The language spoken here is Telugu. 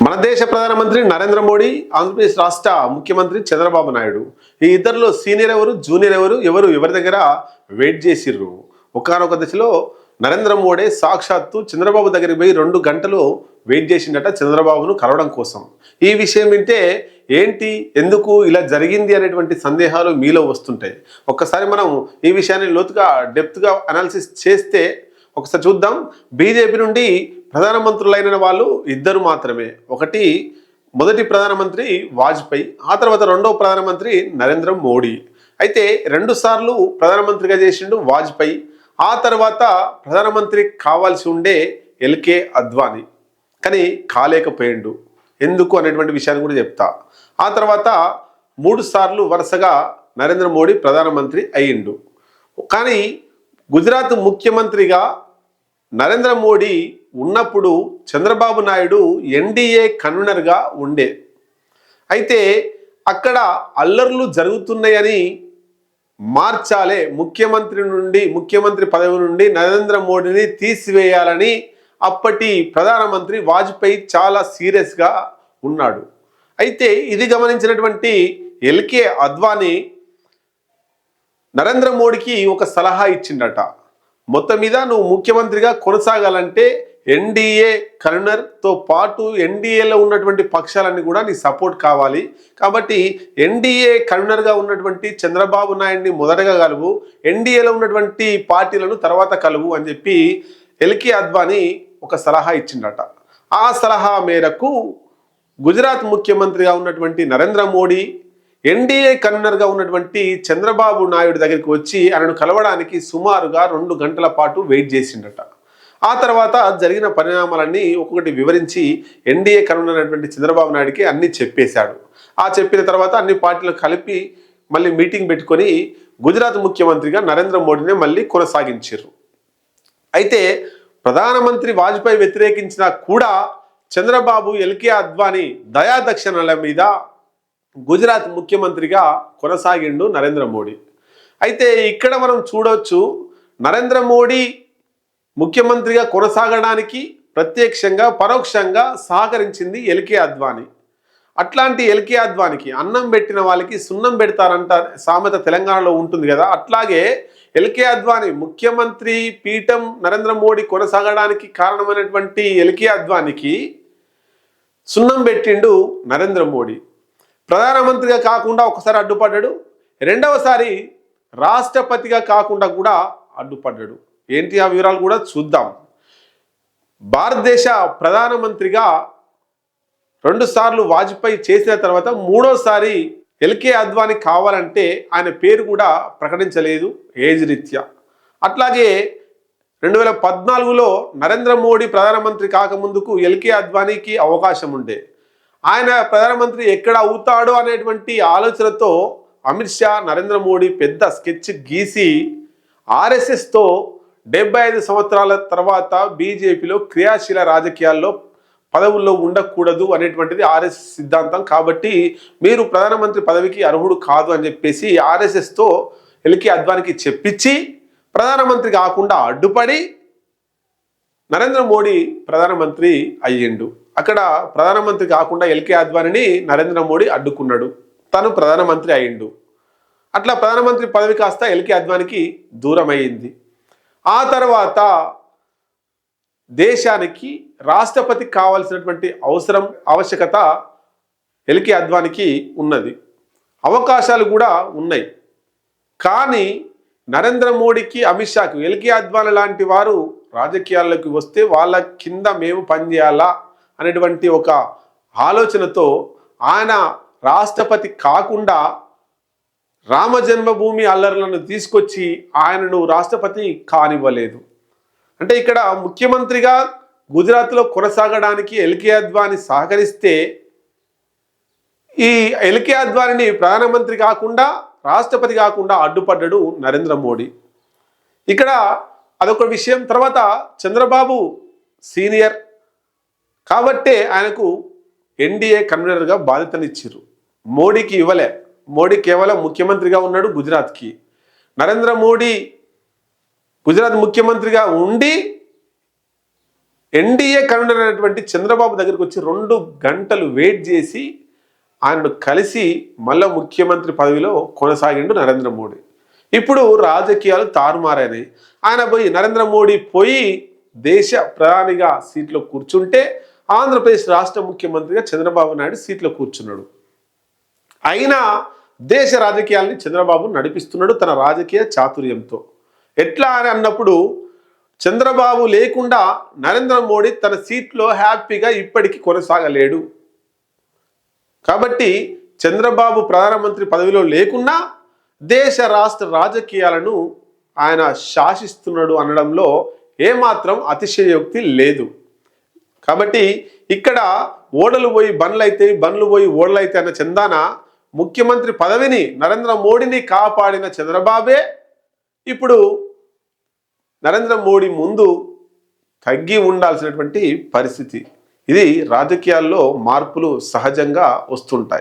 మన దేశ ప్రధానమంత్రి నరేంద్ర మోడీ, ఆంధ్రప్రదేశ్ రాష్ట్ర ముఖ్యమంత్రి చంద్రబాబు నాయుడు, ఈ ఇద్దరిలో సీనియర్ ఎవరు, జూనియర్ ఎవరు ఎవరి దగ్గర వెయిట్ చేసిర్రు. ఒకానొక దశలో నరేంద్ర మోడీ సాక్షాత్తు చంద్రబాబు దగ్గరికి పోయి 2 గంటలు వెయిట్ చేసిండట చంద్రబాబును కలవడం కోసం. ఈ విషయం వింటే ఏంటి, ఎందుకు ఇలా జరిగింది అనేటువంటి సందేహాలు మీలో వస్తుంటాయి. ఒక్కసారి మనం ఈ విషయాన్ని లోతుగా డెప్త్గా అనాలిసిస్ చేస్తే ఒకసారి చూద్దాం. బీజేపీ నుండి ప్రధానమంత్రులైన వాళ్ళు ఇద్దరు మాత్రమే. మొదటి ప్రధానమంత్రి వాజ్పేయి, ఆ తర్వాత రెండవ ప్రధానమంత్రి నరేంద్ర మోడీ. అయితే 2 సార్లు ప్రధానమంత్రిగా చేసిండు వాజ్పేయి. ఆ తర్వాత ప్రధానమంత్రి కావాల్సి ఉండే ఎల్కే అద్వానీ, కానీ కాలేకపోయిండు. ఎందుకు అనేటువంటి విషయాన్ని కూడా చెప్తా. ఆ తర్వాత 3 సార్లు వరుసగా నరేంద్ర మోడీ ప్రధానమంత్రి అయ్యిండు. కానీ గుజరాత్ ముఖ్యమంత్రిగా నరేంద్ర మోడీ ఉన్నప్పుడు చంద్రబాబు నాయుడు ఎన్డీఏ కన్వీనర్గా ఉండే. అయితే అక్కడ అల్లర్లు జరుగుతున్నాయని మార్చాలే, ముఖ్యమంత్రి పదవి నుండి నరేంద్ర మోడీని తీసివేయాలని అప్పటి ప్రధానమంత్రి వాజ్పేయి చాలా సీరియస్గా ఉన్నాడు. అయితే ఇది గమనించినటువంటి ఎల్కే అద్వానీ నరేంద్ర మోడీకి ఒక సలహా ఇచ్చిండట. మొత్తం మీద నువ్వు ముఖ్యమంత్రిగా కొనసాగాలంటే ఎన్డీఏ కన్వీనర్తో పాటు ఎన్డీఏలో ఉన్నటువంటి పక్షాలన్నీ కూడా నీ సపోర్ట్ కావాలి. కాబట్టి ఎన్డీఏ కన్వీనర్గా ఉన్నటువంటి చంద్రబాబు నాయుడిని మొదటగా కలువు, ఎన్డీఏలో ఉన్నటువంటి పార్టీలను తర్వాత కలువు అని చెప్పి ఎల్కే అద్వానీ ఒక సలహా ఇచ్చిండట. ఆ సలహా మేరకు గుజరాత్ ముఖ్యమంత్రిగా ఉన్నటువంటి నరేంద్ర మోడీ ఎన్డీఏ కన్వీనర్గా ఉన్నటువంటి చంద్రబాబు నాయుడు దగ్గరికి వచ్చి ఆయనను కలవడానికి సుమారుగా 2 గంటల పాటు వెయిట్ చేసిండట. ఆ తర్వాత జరిగిన పరిణామాలన్నీ ఒక్కొక్కటి వివరించి ఎన్డీఏ కన్వీనర్ అయినటువంటి చంద్రబాబు నాయుడికి అన్నీ చెప్పేశాడు. ఆ చెప్పిన తర్వాత అన్ని పార్టీలు కలిపి మళ్ళీ మీటింగ్ పెట్టుకొని గుజరాత్ ముఖ్యమంత్రిగా నరేంద్ర మోడీని మళ్ళీ కొనసాగించారు. అయితే ప్రధానమంత్రి వాజ్పేయి వ్యతిరేకించినా కూడా చంద్రబాబు ఎల్కే అద్వానీ దయాదక్షిణల మీద గుజరాత్ ముఖ్యమంత్రిగా కొనసాగిండు నరేంద్ర మోడీ. అయితే ఇక్కడ మనం చూడవచ్చు, నరేంద్ర మోడీ ముఖ్యమంత్రిగా కొనసాగడానికి ప్రత్యక్షంగా పరోక్షంగా సహకరించింది ఎల్కే అద్వానీ. అట్లాంటి ఎల్కే అద్వానీకి అన్నం పెట్టిన వాళ్ళకి సున్నం పెడతారంట సామెత తెలంగాణలో ఉంటుంది కదా. అట్లాగే ఎల్కే అద్వానీ ముఖ్యమంత్రి పీఠం నరేంద్ర మోడీ కొనసాగడానికి కారణమైనటువంటి ఎల్కే అద్వానీకి సున్నం పెట్టిండు నరేంద్ర మోడీ. ప్రధానమంత్రిగా కాకుండా ఒకసారి అడ్డుపడ్డాడు, రెండవసారి రాష్ట్రపతిగా కాకుండా కూడా అడ్డుపడ్డాడు. ఏంటి ఆ వివరాలు కూడా చూద్దాం. భారతదేశ ప్రధానమంత్రిగా 2 సార్లు వాజ్పేయి చేసిన తర్వాత 3వసారి ఎల్కే అద్వానీ కావాలంటే ఆయన పేరు కూడా ప్రకటించలేదు ఏజ్ రీత్యా. అట్లాగే 2014లో నరేంద్ర మోడీ ప్రధానమంత్రి కాకముందుకు ఎల్కే అద్వానీకి అవకాశం ఉండే. ఆయన ప్రధానమంత్రి ఎక్కడ అవుతాడో అనేటువంటి ఆలోచనతో అమిత్ షా నరేంద్ర మోడీ పెద్ద స్కెచ్ గీసి ఆర్ఎస్ఎస్తో 75 సంవత్సరాల తర్వాత బీజేపీలో క్రియాశీల రాజకీయాల్లో పదవుల్లో ఉండకూడదు అనేటువంటిది ఆర్ఎస్ఎస్ సిద్ధాంతం. కాబట్టి మీరు ప్రధానమంత్రి పదవికి అర్హుడు కాదు అని చెప్పేసి ఆర్ఎస్ఎస్తో ఎల్కే అద్వానీకి చెప్పించి ప్రధానమంత్రి కాకుండా అడ్డుపడి నరేంద్ర మోడీ ప్రధానమంత్రి అయ్యిండు. అక్కడ ప్రధానమంత్రి కాకుండా ఎల్కే అద్వానీని నరేంద్ర మోడీ అడ్డుకున్నాడు, తను ప్రధానమంత్రి అయ్యిండు. అట్లా ప్రధానమంత్రి పదవి కాస్త ఎల్కే అద్వానీకి దూరం అయ్యింది. ఆ తర్వాత దేశానికి రాష్ట్రపతి కావాల్సినటువంటి ఆవశ్యకత ఎల్కే అద్వానీకి ఉన్నది, అవకాశాలు కూడా ఉన్నాయి. కానీ నరేంద్ర మోడీకి, అమిత్ షాకు ఎల్కే అద్వానీ లాంటి వారు రాజకీయాల్లోకి వస్తే వాళ్ళ కింద మేము పనిచేయాలా అనేటువంటి ఒక ఆలోచనతో ఆయన రాష్ట్రపతి కాకుండా రామ జన్మభూమి అల్లర్లను తీసుకొచ్చి ఆయనను రాష్ట్రపతి కానివ్వలేదు. అంటే ఇక్కడ ముఖ్యమంత్రిగా గుజరాత్లో కొనసాగడానికి ఎల్కే అద్వానీ సహకరిస్తే ఈ ఎల్కే అద్వానీని ప్రధానమంత్రి కాకుండా రాష్ట్రపతి కాకుండా అడ్డుపడ్డాడు నరేంద్ర మోడీ. ఇక్కడ అదొక విషయం. తర్వాత చంద్రబాబు సీనియర్ కాబట్టే ఆయనకు ఎన్డీఏ కన్వీనర్గా బాధ్యతనిచ్చారు, మోడీకి ఇవ్వలే. మోడీ కేవలం ముఖ్యమంత్రిగా ఉన్నాడు గుజరాత్కి. నరేంద్ర మోడీ గుజరాత్ ముఖ్యమంత్రిగా ఉండి ఎన్డీఏ కన్వీనర్ అయినటువంటి చంద్రబాబు దగ్గరికి వచ్చి 2 గంటలు వెయిట్ చేసి ఆయనను కలిసి మళ్ళా ముఖ్యమంత్రి పదవిలో కొనసాగిండు నరేంద్ర మోడీ. ఇప్పుడు రాజకీయాలు తారుమారైనాయి. ఆయన పోయి నరేంద్ర మోడీ పోయి దేశ ప్రధానిగా సీట్లో కూర్చుంటే ఆంధ్రప్రదేశ్ రాష్ట్ర ముఖ్యమంత్రిగా చంద్రబాబు నాయుడు సీట్లో కూర్చున్నాడు. అయినా దేశ రాజకీయాల్ని చంద్రబాబు నడిపిస్తున్నాడు తన రాజకీయ చాతుర్యంతో. ఎట్లా అని అన్నప్పుడు చంద్రబాబు లేకుండా నరేంద్ర మోడీ తన సీట్లో హ్యాపీగా ఇప్పటికీ కొనసాగలేడు. కాబట్టి చంద్రబాబు ప్రధానమంత్రి పదవిలో లేకున్నా దేశ రాష్ట్ర రాజకీయాలను ఆయన శాసిస్తున్నాడు అనడంలో ఏమాత్రం అతిశయోక్తి లేదు. కాబట్టి ఇక్కడ ఓడలు పోయి బండ్లు అయితే బండ్లు పోయి ఓడలు అయితే అన్న చందాన ముఖ్యమంత్రి పదవిని నరేంద్ర మోడీని కాపాడిన చంద్రబాబే ఇప్పుడు నరేంద్ర మోడీ ముందు తగ్గి ఉండాల్సినటువంటి పరిస్థితి. ఇది రాజకీయాల్లో మార్పులు సహజంగా వస్తుంటాయి.